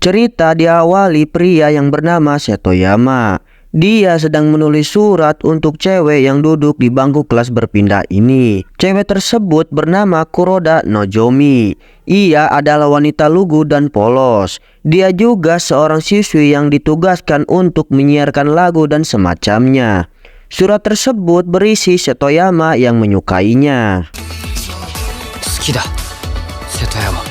Cerita diawali pria yang bernama Setoyama. Dia sedang menulis surat untuk cewek yang duduk di bangku kelas berpindah ini. Cewek tersebut bernama Kuroda Nozomi. Ia adalah wanita lugu dan polos. Dia juga seorang siswi yang ditugaskan untuk menyiarkan lagu dan semacamnya. Surat tersebut berisi Setoyama yang menyukainya. Suki da, Setoyama.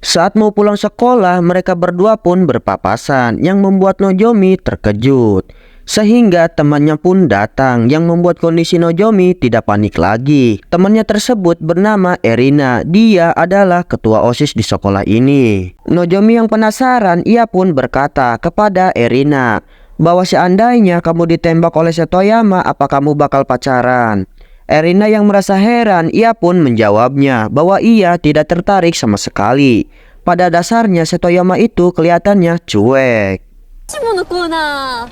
Saat mau pulang sekolah, mereka berdua pun berpapasan yang membuat Nozomi terkejut. Sehingga temannya pun datang yang membuat kondisi Nozomi tidak panik lagi. Temannya tersebut bernama Erina. Dia adalah ketua OSIS di sekolah ini. Nozomi yang penasaran, ia pun berkata kepada Erina bahwa seandainya kamu ditembak oleh Setoyama, apa kamu bakal pacaran? Erina yang merasa heran, ia pun menjawabnya bahwa ia tidak tertarik sama sekali. Pada dasarnya Setoyama itu kelihatannya cuek. もしものコーナ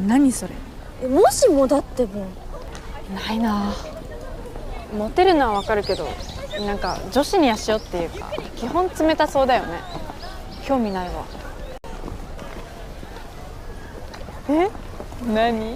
何それ？ーもしもだってもないな。モテるのはわかるけど、なんか女子にはしようっていうか、基本冷たそうだよね。興味ないわ。え？何？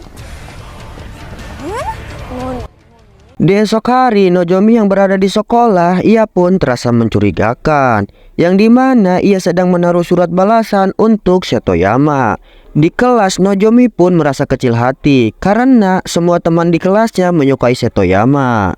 Di esok hari, Nozomi yang berada di sekolah, ia pun terasa mencurigakan, yang dimana ia sedang menaruh surat balasan untuk Setoyama. Di kelas, Nozomi pun merasa kecil hati karena semua teman di kelasnya menyukai Setoyama.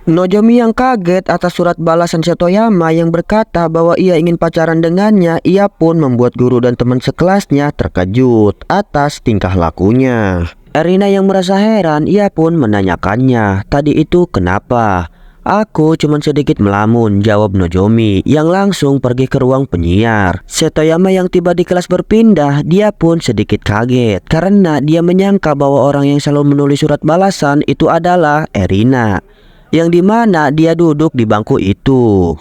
Nozomi yang kaget atas surat balasan Setoyama yang berkata bahwa ia ingin pacaran dengannya, ia pun membuat guru dan teman sekelasnya terkejut atas tingkah lakunya. Erina yang merasa heran, ia pun menanyakannya, tadi itu kenapa? Aku cuma sedikit melamun, jawab Nozomi yang langsung pergi ke ruang penyiar. Setoyama yang tiba di kelas berpindah, dia pun sedikit kaget karena dia menyangka bahwa orang yang selalu menulis surat balasan itu adalah Erina, yang dimana dia duduk di bangku itu.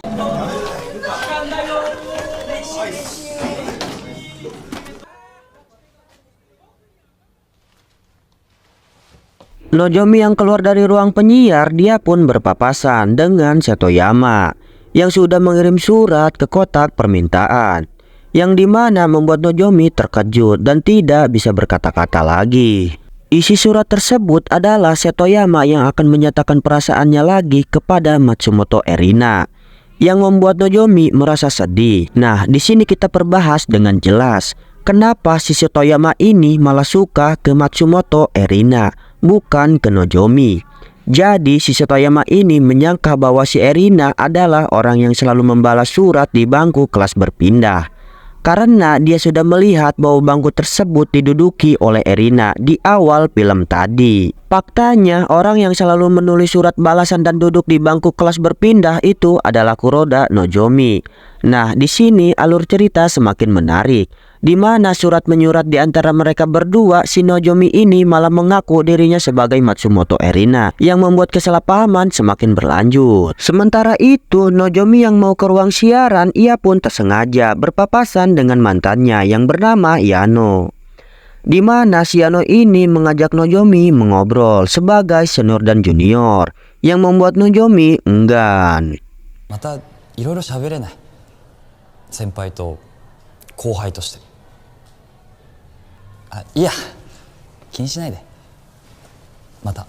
Nozomi yang keluar dari ruang penyiar, dia pun berpapasan dengan Setoyama yang sudah mengirim surat ke kotak permintaan, yang dimana membuat Nozomi terkejut dan tidak bisa berkata-kata lagi. Isi surat tersebut adalah Setoyama yang akan menyatakan perasaannya lagi kepada Matsumoto Erina, yang membuat Nozomi merasa sedih. Nah, di sini kita perbahas dengan jelas kenapa si Setoyama ini malah suka ke Matsumoto Erina, bukan ke Nozomi. Jadi si Setoyama ini menyangka bahwa si Erina adalah orang yang selalu membalas surat di bangku kelas berpindah, karena dia sudah melihat bahwa bangku tersebut diduduki oleh Erina di awal film tadi. Faktanya orang yang selalu menulis surat balasan dan duduk di bangku kelas berpindah itu adalah Kuroda Nozomi. Nah, di sini alur cerita semakin menarik, di mana surat menyurat di antara mereka berdua, si Nozomi ini malah mengaku dirinya sebagai Matsumoto Erina, yang membuat kesalahpahaman semakin berlanjut. Sementara itu, Nozomi yang mau ke ruang siaran, ia pun tersengaja berpapasan dengan mantannya yang bernama Yano, di mana si Yano ini mengajak Nozomi mengobrol sebagai senior dan junior, yang membuat Nozomi enggan. またいろいろ喋れない。先輩と後輩として。あ、いや、気にしないで。また。